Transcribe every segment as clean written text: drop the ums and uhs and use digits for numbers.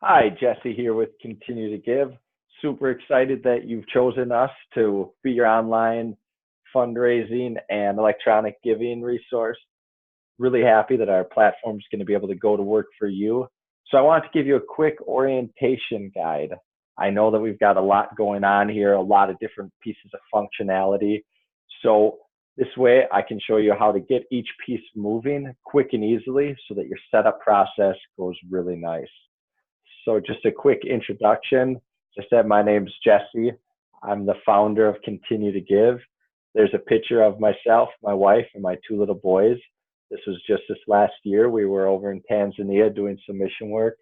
Hi, Jesse here with Continue to Give. Super excited that you've chosen us to be your online fundraising and electronic giving resource. Really happy that our platform is going to be able to go to work for you. So I want to give you a quick orientation guide. I know that we've got a lot going on here, a lot of different pieces of functionality. So this way I can show you how to get each piece moving quick and easily so that your setup process goes really nice. So just a quick introduction. As I said, my name's Jesse. I'm the founder of Continue to Give. There's a picture of myself, my wife, and my two little boys. This was just this last year. We were over in Tanzania doing some mission work.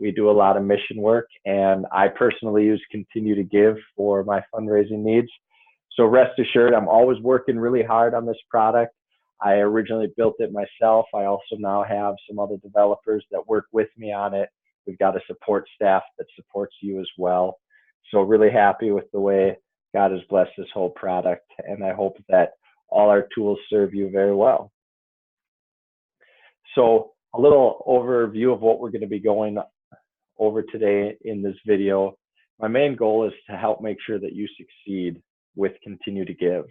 We do a lot of mission work, and I personally use Continue to Give for my fundraising needs. So rest assured, I'm always working really hard on this product. I originally built it myself. I also now have some other developers that work with me on it. We've got a support staff that supports you as well. So really happy with the way God has blessed this whole product, and I hope that all our tools serve you very well. So a little overview of what we're going to be going over today in this video. My main goal is to help make sure that you succeed with Continue to Give.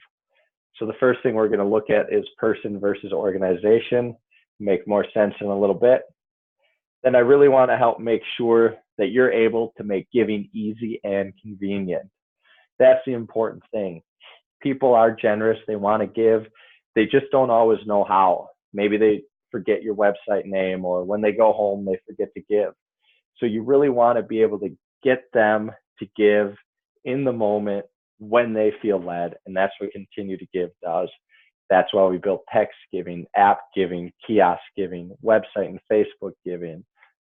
So the first thing we're going to look at is person versus organization, make more sense in a little bit. Then I really want to help make sure that you're able to make giving easy and convenient. That's the important thing. People are generous, they want to give, they just don't always know how. Maybe they forget your website name, or when they go home, they forget to give. So you really want to be able to get them to give in the moment when they feel led, and that's what Continue to Give does. That's why we built text giving, app giving, kiosk giving, website and Facebook giving.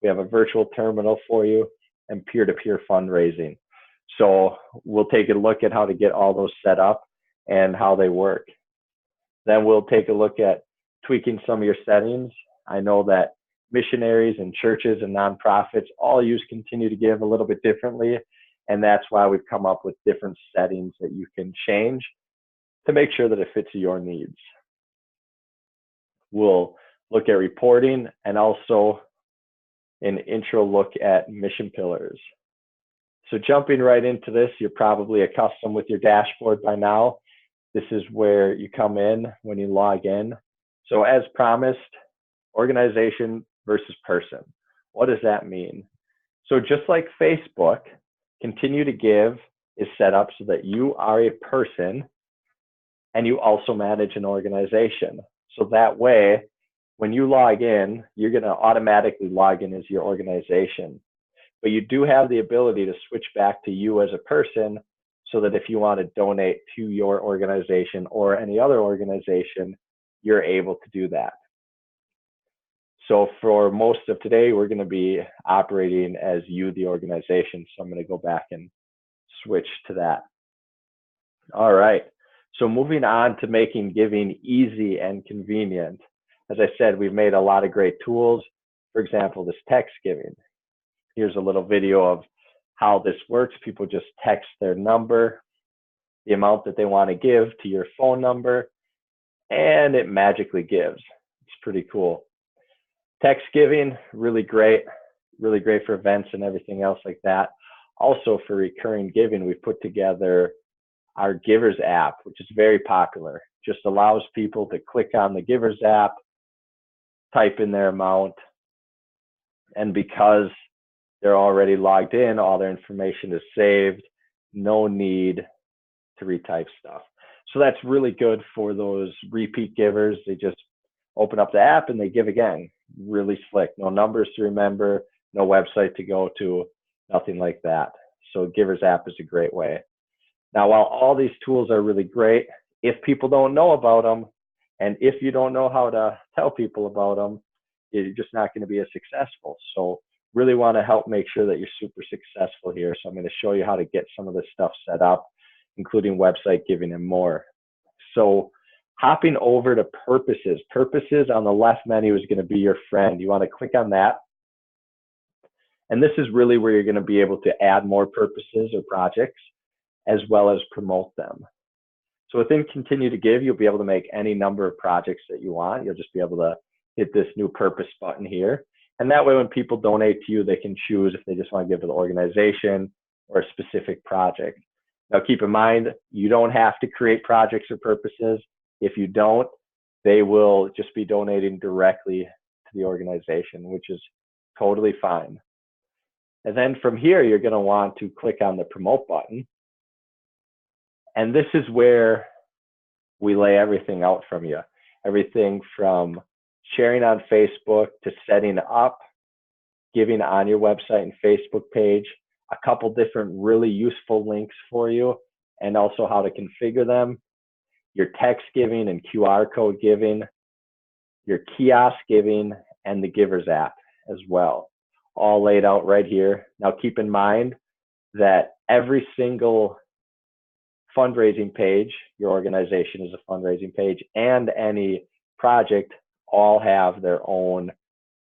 We have a virtual terminal for you and peer-to-peer fundraising. So we'll take a look at how to get all those set up and how they work. Then we'll take a look at tweaking some of your settings. I know that missionaries and churches and nonprofits all use Continue to Give a little bit differently, and that's why we've come up with different settings that you can change to make sure that it fits your needs. We'll look at reporting and also an intro look at mission pillars. So jumping right into this, you're probably accustomed with your dashboard by now. This is where you come in when you log in. So as promised, organization versus person. What does that mean? So just like Facebook, Continue to Give is set up so that you are a person and you also manage an organization. So that way, when you log in, you're going to automatically log in as your organization. But you do have the ability to switch back to you as a person so that if you want to donate to your organization or any other organization, you're able to do that. So for most of today, we're going to be operating as you, the organization. So I'm going to go back and switch to that. All right. So moving on to making giving easy and convenient. As I said, we've made a lot of great tools. For example, this text giving. Here's a little video of how this works. People just text their number, the amount that they want to give to your phone number, and it magically gives. It's pretty cool. Text giving, really great for events and everything else like that. Also for recurring giving, we've put together our Givers app, which is very popular. Just allows people to click on the Givers app, type in their amount, and because they're already logged in, all their information is saved, no need to retype stuff. So that's really good for those repeat givers. They just open up the app and they give again. Really slick, no numbers to remember, no website to go to, nothing like that. So Givers app is a great way. Now, while all these tools are really great, if people don't know about them, and if you don't know how to tell people about them, you're just not going to be as successful. So really want to help make sure that you're super successful here. So I'm going to show you how to get some of this stuff set up, including website giving and more. So hopping over to purposes. Purposes on the left menu is going to be your friend. You want to click on that. And this is really where you're going to be able to add more purposes or projects, as well as promote them. So within Continue to Give, you'll be able to make any number of projects that you want. You'll just be able to hit this new purpose button here. And that way, when people donate to you, they can choose if they just want to give to the organization or a specific project. Now, keep in mind, you don't have to create projects or purposes. If you don't, they will just be donating directly to the organization, which is totally fine. And then from here, you're going to want to click on the promote button. And this is where we lay everything out from you. Everything from sharing on Facebook to setting up giving on your website and Facebook page, a couple different really useful links for you, and also how to configure them, your text giving and QR code giving, your kiosk giving, and the Givers app as well, all laid out right here. Now keep in mind that every single fundraising page, your organization is a fundraising page, and any project all have their own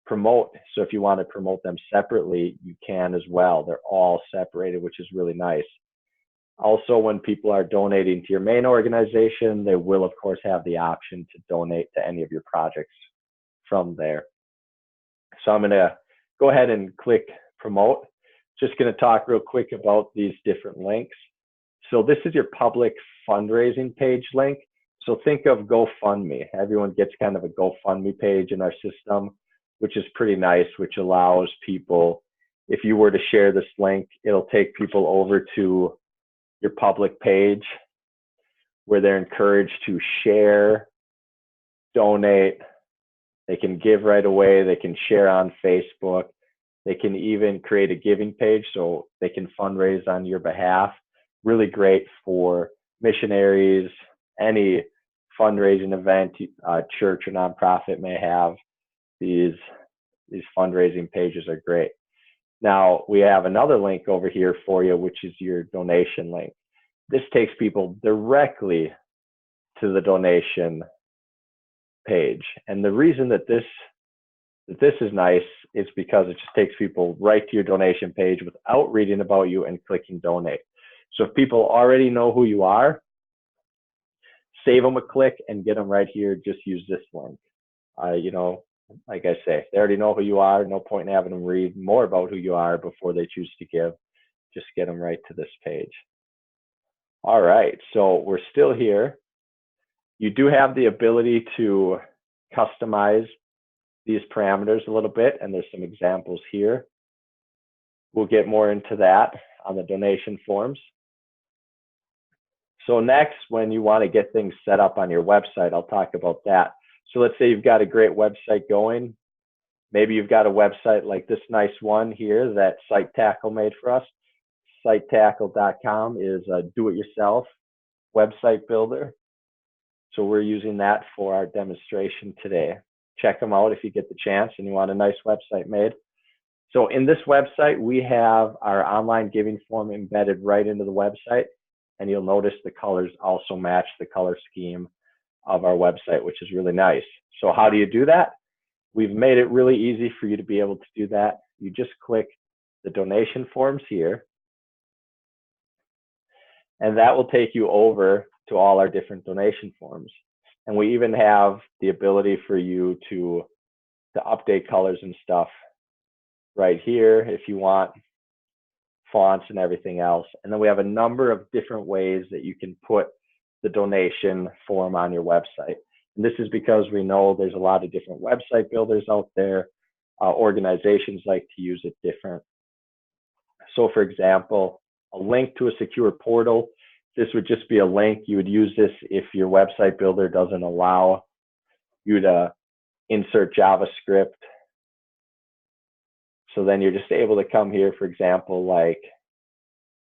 promote. So if you want to promote them separately, you can as well. They're all separated, which is really nice. Also, when people are donating to your main organization, they will, of course, have the option to donate to any of your projects from there. So I'm going to go ahead and click promote. Just going to talk real quick about these different links. So this is your public fundraising page link. So think of GoFundMe. Everyone gets kind of a GoFundMe page in our system, which is pretty nice, which allows people, if you were to share this link, it'll take people over to your public page where they're encouraged to share, donate, they can give right away, they can share on Facebook, they can even create a giving page so they can fundraise on your behalf. Really great for missionaries, any fundraising event, church or nonprofit may have. These fundraising pages are great. Now we have another link over here for you, which is your donation link. This takes people directly to the donation page. And the reason that this is nice is because it just takes people right to your donation page without reading about you and clicking donate. So if people already know who you are, save them a click and get them right here. Just use this link. Like I say, they already know who you are. No point in having them read more about who you are before they choose to give. Just get them right to this page. All right, so we're still here. You do have the ability to customize these parameters a little bit, and there's some examples here. We'll get more into that on the donation forms. So next, when you want to get things set up on your website, I'll talk about that. So let's say you've got a great website going. Maybe you've got a website like this nice one here that SiteTackle made for us. SiteTackle.com is a do-it-yourself website builder. So we're using that for our demonstration today. Check them out if you get the chance and you want a nice website made. So in this website, we have our online giving form embedded right into the website. And you'll notice the colors also match the color scheme of our website, which is really nice. So how do you do that? We've made it really easy for you to be able to do that. You just click the donation forms here, and that will take you over to all our different donation forms. And we even have the ability for you to update colors and stuff right here if you want, fonts and everything else. And then we have a number of different ways that you can put the donation form on your website. And this is because we know there's a lot of different website builders out there. Organizations like to use it different. So for example, a link to a secure portal, this would just be a link. You would use this if your website builder doesn't allow you to insert JavaScript. So then you're just able to come here, for example, like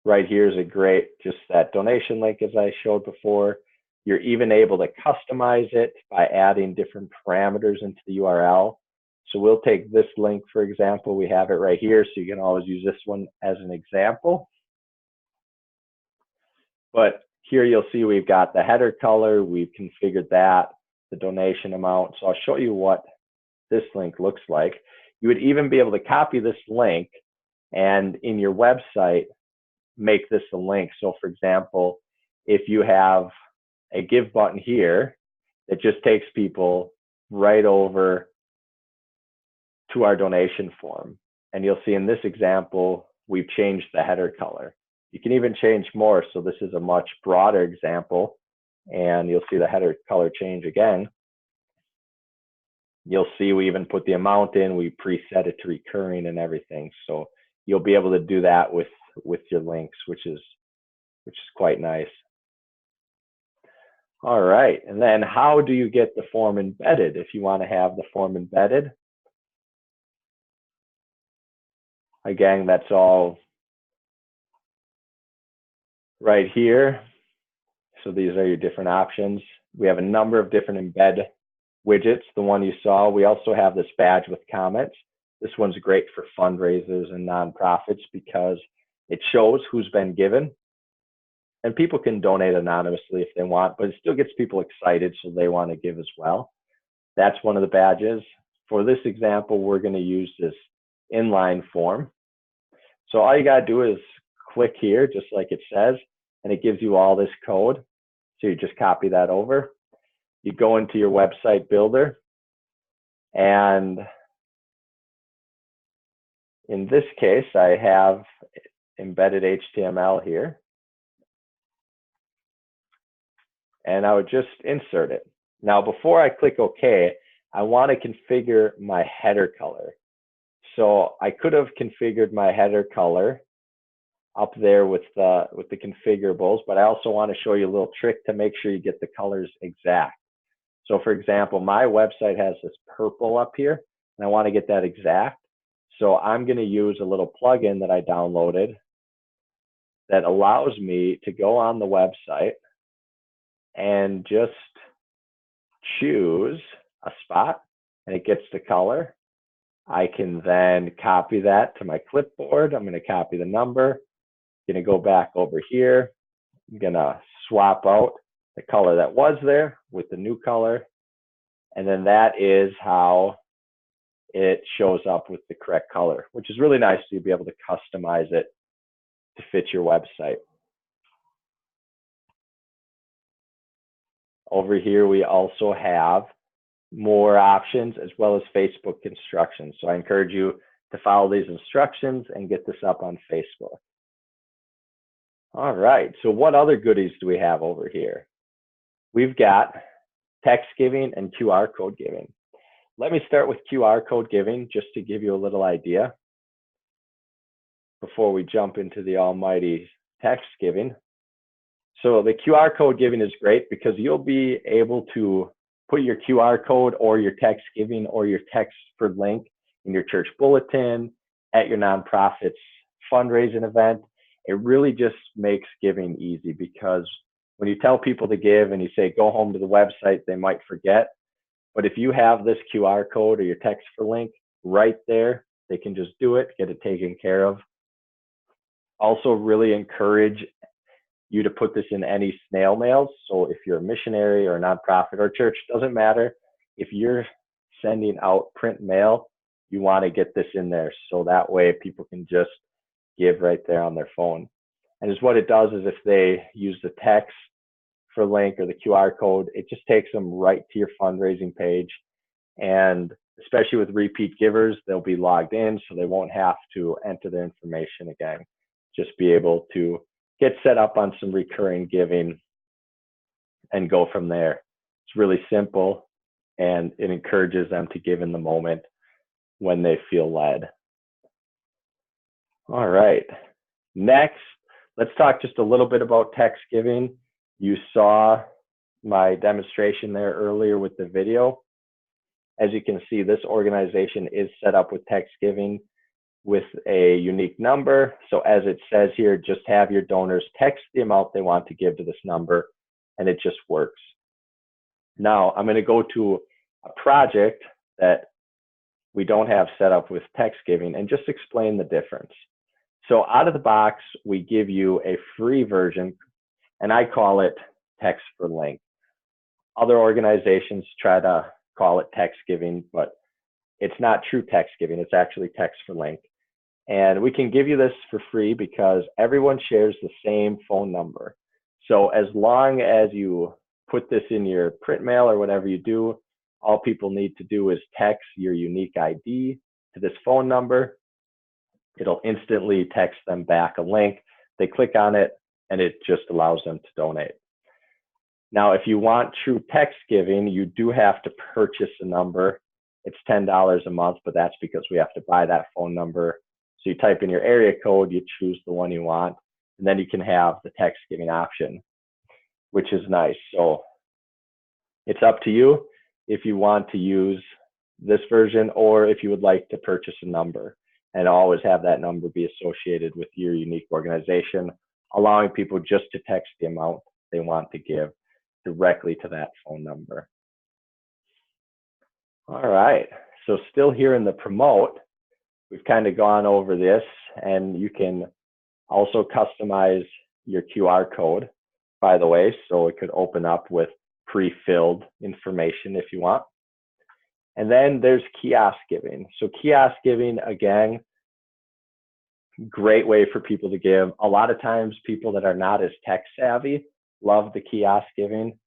right here is a great, just that donation link as I showed before. You're even able to customize it by adding different parameters into the URL. So we'll take this link, for example, we have it right here, so you can always use this one as an example. But here you'll see we've got the header color, we've configured that, the donation amount. So I'll show you what this link looks like. You would even be able to copy this link and in your website, make this a link. So for example, if you have a give button here, it just takes people right over to our donation form. And you'll see in this example, we've changed the header color. You can even change more. So this is a much broader example, and you'll see the header color change again. You'll see we even put the amount in, we preset it to recurring and everything. So you'll be able to do that with your links, which is quite nice. All right, and then how do you get the form embedded if you want to have the form embedded? Again, that's all right here. So these are your different options. We have a number of different embed widgets, the one you saw. We also have this badge with comments. This one's great for fundraisers and nonprofits because it shows who's been given. And people can donate anonymously if they want, but it still gets people excited, so they want to give as well. That's one of the badges. For this example, we're going to use this inline form. So all you got to do is click here, just like it says, and it gives you all this code. So you just copy that over. You go into your website builder, and in this case, I have embedded HTML here. And I would just insert it. Now, before I click OK, I want to configure my header color. So I could have configured my header color up there with the configurables, but I also want to show you a little trick to make sure you get the colors exact. So for example, my website has this purple up here, and I want to get that exact. So I'm going to use a little plugin that I downloaded that allows me to go on the website and just choose a spot, and it gets the color. I can then copy that to my clipboard. I'm going to copy the number. I'm going to go back over here. I'm going to swap out the color that was there with the new color. And then that is how it shows up with the correct color, which is really nice. So you'll be able to customize it to fit your website. Over here, we also have more options as well as Facebook instructions. So I encourage you to follow these instructions and get this up on Facebook. All right, so what other goodies do we have over here? We've got text giving and QR code giving. Let me start with QR code giving just to give you a little idea before we jump into the almighty text giving. So the QR code giving is great because you'll be able to put your QR code or your text giving or your text for link in your church bulletin, at your nonprofit's fundraising event. It really just makes giving easy because when you tell people to give and you say, go home to the website, they might forget. But if you have this QR code or your text for link right there, they can just do it, get it taken care of. Also really encourage you to put this in any snail mails. So if you're a missionary or a nonprofit or church, doesn't matter. If you're sending out print mail, you want to get this in there. So that way people can just give right there on their phone. And just what it does is if they use the text for link or the QR code, it just takes them right to your fundraising page. And especially with repeat givers, they'll be logged in, so they won't have to enter their information again. Just be able to get set up on some recurring giving and go from there. It's really simple, and it encourages them to give in the moment when they feel led. All right, next, let's talk just a little bit about text giving. You saw my demonstration there earlier with the video. As you can see, this organization is set up with text giving with a unique number. So as it says here, just have your donors text the amount they want to give to this number, and it just works. Now, I'm going to go to a project that we don't have set up with text giving and just explain the difference. So out of the box, we give you a free version, and I call it text for link. Other organizations try to call it text giving, but it's not true text giving. It's actually text for link. And we can give you this for free because everyone shares the same phone number. So as long as you put this in your print mail or whatever you do, all people need to do is text your unique ID to this phone number. It'll instantly text them back a link. They click on it, and it just allows them to donate. Now, if you want true text giving, you do have to purchase a number. It's $10 a month, but that's because we have to buy that phone number. So you type in your area code, you choose the one you want, and then you can have the text giving option, which is nice. So it's up to you if you want to use this version or if you would like to purchase a number and always have that number be associated with your unique organization, allowing people just to text the amount they want to give directly to that phone number. All right, so still here in the promote, we've kind of gone over this, and you can also customize your QR code, by the way, so it could open up with pre-filled information if you want. And then there's Kiosk Giving. So Kiosk Giving, again, great way for people to give. A lot of times people that are not as tech savvy love the Kiosk Giving.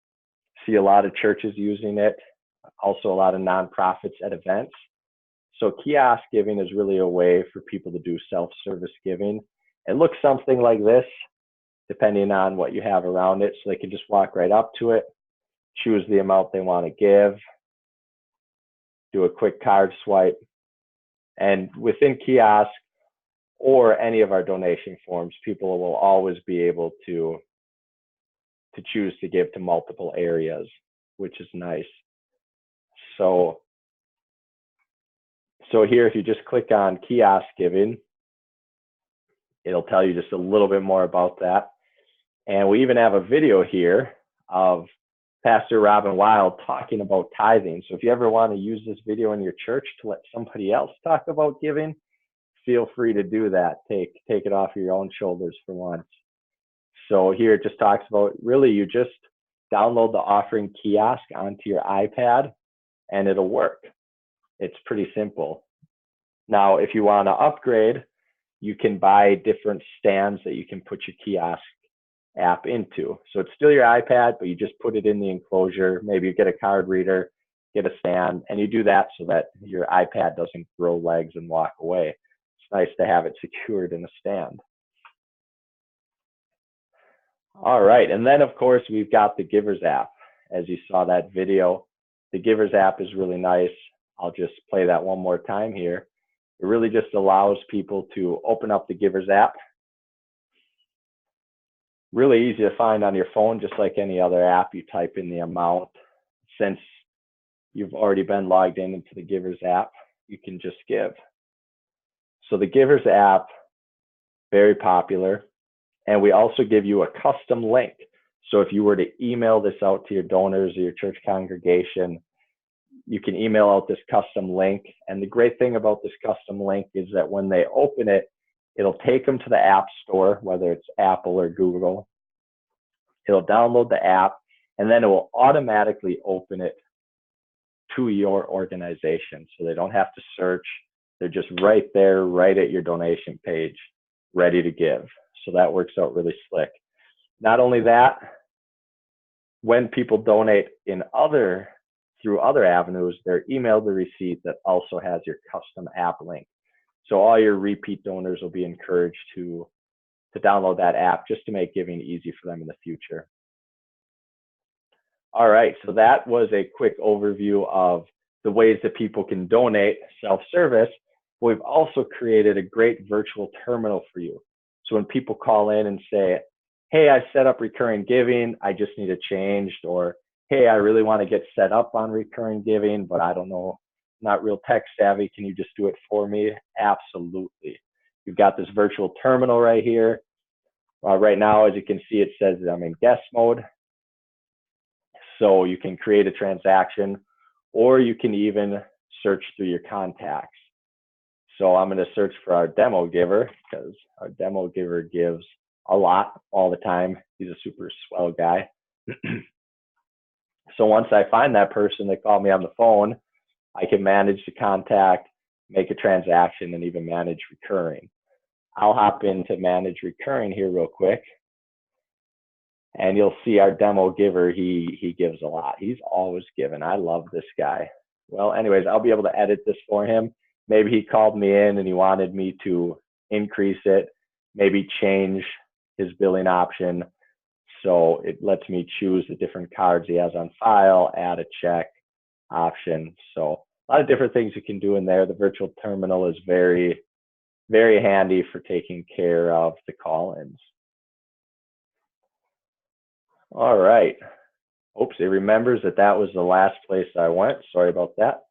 See a lot of churches using it, also a lot of nonprofits at events. So Kiosk Giving is really a way for people to do self-service giving. It looks something like this, depending on what you have around it. So they can just walk right up to it, choose the amount they want to give, do a quick card swipe. And within Kiosk or any of our donation forms, people will always be able to choose to give to multiple areas, which is nice. So here, if you just click on Kiosk Giving, it'll tell you just a little bit more about that. And we even have a video here of Pastor Robin Wild talking about tithing. So if you ever want to use this video in your church to let somebody else talk about giving, feel free to do that. Take it off your own shoulders for once. So here it just talks about, really, you just download the offering kiosk onto your iPad and it'll work. It's pretty simple. Now, if you want to upgrade, you can buy different stands that you can put your kiosk app into. So it's still your iPad, but you just put it in the enclosure. Maybe you get a card reader, get a stand, and you do that so that your iPad doesn't grow legs and walk away. It's nice to have it secured in a stand. All right, and then of course we've got the Givers app. As you saw that video, the Givers app is really nice. I'll just play that one more time here. It really just allows people to open up the Givers app. Really easy to find on your phone, just like any other app. You type in the amount. Since you've already been logged into the Givers app, you can just give. So the Givers app, very popular. And we also give you a custom link. So if you were to email this out to your donors or your church congregation, you can email out this custom link. And the great thing about this custom link is that when they open it, it'll take them to the App Store, whether it's Apple or Google. It'll download the app, and then it will automatically open it to your organization. So they don't have to search. They're just right there, right at your donation page, ready to give. So that works out really slick. Not only that, when people donate through other avenues, they're emailed the receipt that also has your custom app link. So all your repeat donors will be encouraged to download that app just to make giving easy for them in the future. All right, so that was a quick overview of the ways that people can donate self-service. We've also created a great virtual terminal for you. So when people call in and say, hey, I set up recurring giving, I just need it changed, or hey, I really want to get set up on recurring giving, but I don't know, not real tech savvy, can you just do it for me? Absolutely. You've got this virtual terminal right here. Right now, as you can see, it says I'm in guest mode. So you can create a transaction, or you can even search through your contacts. So I'm going to search for our demo giver, because our demo giver gives a lot all the time. He's a super swell guy. So once I find that person that called me on the phone, I can manage the contact, make a transaction, and even manage recurring. I'll hop into manage recurring here real quick. And you'll see our demo giver, he gives a lot. He's always given. I love this guy. Well, anyways, I'll be able to edit this for him. maybe he called me in and he wanted me to increase it, maybe change his billing option. So it lets me choose the different cards he has on file, add a check option. So a lot of different things you can do in there. The virtual terminal is very, very handy for taking care of the call-ins. All right. Oops, it remembers that that was the last place I went. Sorry about that.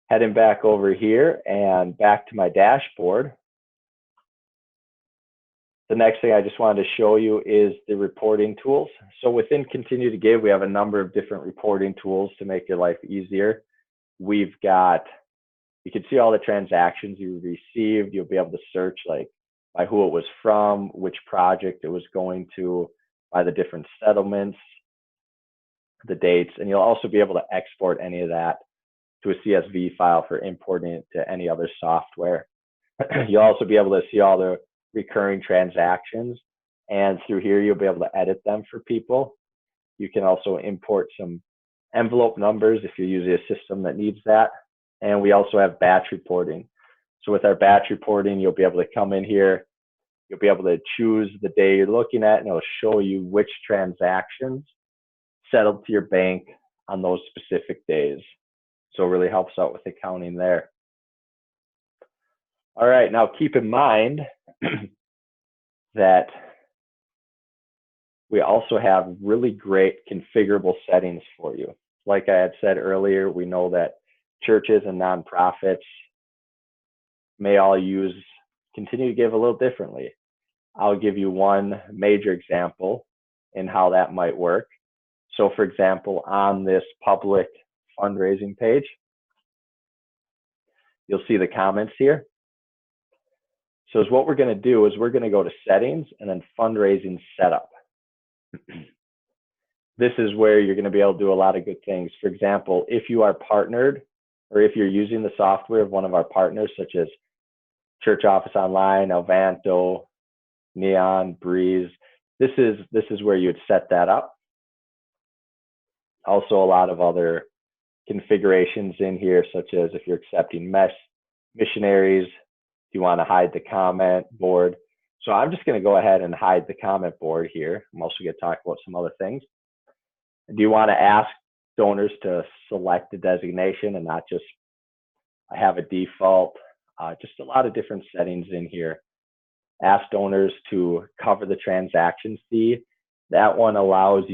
Heading back over here and back to my dashboard. The next thing I just wanted to show you is the reporting tools. So within Continue to Give, we have a number of different reporting tools to make your life easier. We've got, you can see all the transactions you received. You'll be able to search like by who it was from, which project it was going to, by the different settlements, the dates, and you'll also be able to export any of that to a CSV file for importing it to any other software. You'll also be able to see all the recurring transactions, and through here you'll be able to edit them for people. You can also import some envelope numbers if you're using a system that needs that. And we also have batch reporting. So with our batch reporting, you'll be able to come in here, you'll be able to choose the day you're looking at, and it'll show you which transactions settled to your bank on those specific days. So it really helps out with accounting there. All right, now keep in mind that we also have really great configurable settings for you. Like I had said earlier, we know that churches and nonprofits may all continue to give a little differently. I'll give you one major example in how that might work. So for example, on this public fundraising page, you'll see the comments here. So what we're going to do is we're going to go to settings and then fundraising setup. This is where you're going to be able to do a lot of good things. For example, if you are partnered or if you're using the software of one of our partners, such as Church Office Online, Elvanto, Neon, Breeze, this is where you'd set that up. Also a lot of other configurations in here, such as if you're accepting missionaries, if you want to hide the comment board. So I'm just going to go ahead and hide the comment board here. I'm also going to talk about some other things. Do you want to ask donors to select a designation and not just have a default? Just a lot of different settings in here. Ask donors to cover the transaction fee. That one allows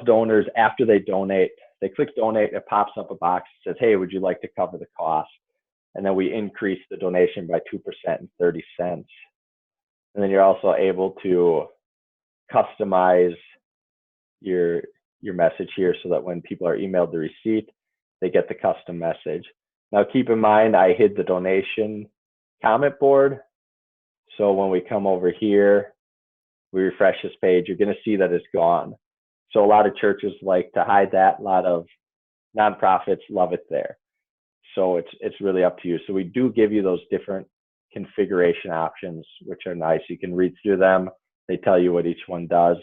donors, after they donate, they click donate, it pops up a box that says, hey, would you like to cover the cost? And then we increase the donation by 2% and 30 cents. And then you're also able to customize your message here so that when people are emailed the receipt, they get the custom message. Now keep in mind, I hid the donation comment board. So when we come over here, we refresh this page, you're going to see that it's gone. So a lot of churches like to hide that. A lot of nonprofits love it there. So it's really up to you. So we do give you those different configuration options, which are nice. You can read through them. They tell you what each one does.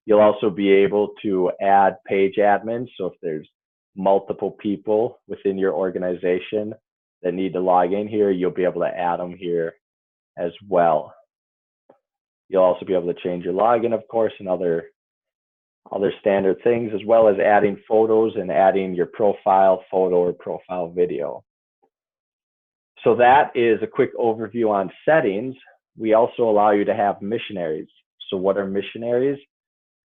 You'll also be able to add page admins. So if there's multiple people within your organization that need to log in here, you'll be able to add them here as well. You'll also be able to change your login, of course, and other standard things, as well as adding photos and adding your profile photo or profile video. So that is a quick overview on settings. We also allow you to have missionaries. So what are missionaries?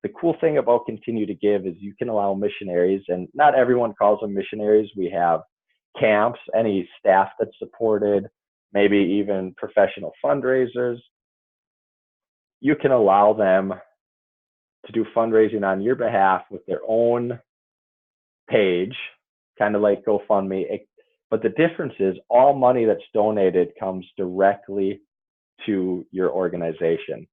The cool thing about Continue to Give is you can allow missionaries, and not everyone calls them missionaries. We have camps, any staff that's supported, maybe even professional fundraisers. You can allow them to do fundraising on your behalf with their own page, kind of like GoFundMe. But the difference is all money that's donated comes directly to your organization.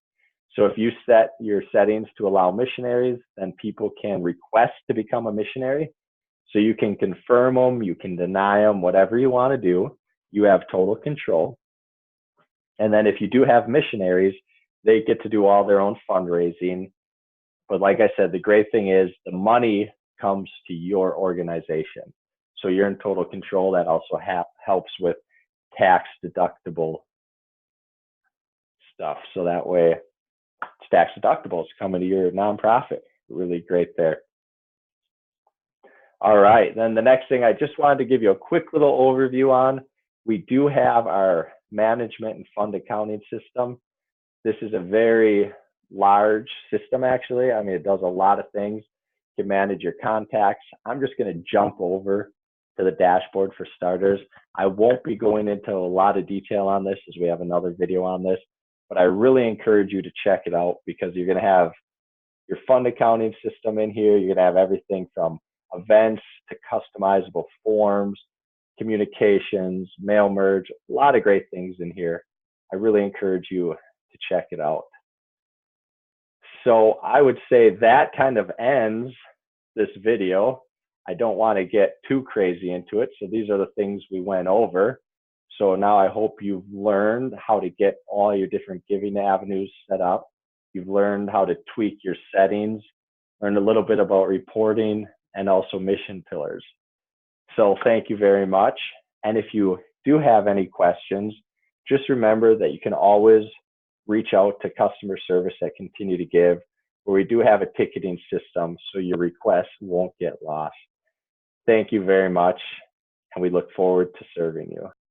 So if you set your settings to allow missionaries, then people can request to become a missionary. So you can confirm them, you can deny them, whatever you want to do. You have total control. And then if you do have missionaries, they get to do all their own fundraising. But like I said, the great thing is the money comes to your organization. So you're in total control. That also helps with tax deductible stuff. So that way it's tax deductible. It's coming to your nonprofit. Really great there. All right, then the next thing I just wanted to give you a quick little overview on. We do have our management and fund accounting system. This is a very large system, actually. I mean, it does a lot of things. You can manage your contacts. I'm just going to jump over to the dashboard for starters. I won't be going into a lot of detail on this as we have another video on this, but I really encourage you to check it out because you're going to have your fund accounting system in here. You're going to have everything from events to customizable forms, communications, mail merge, a lot of great things in here. I really encourage you to check it out. So I would say that kind of ends this video. I don't want to get too crazy into it. So these are the things we went over. So now I hope you've learned how to get all your different giving avenues set up. You've learned how to tweak your settings, learned a little bit about reporting and also mission pillars. So thank you very much. And if you do have any questions, just remember that you can always reach out to customer service at Continue to Give, where we do have a ticketing system so your requests won't get lost. Thank you very much, and we look forward to serving you.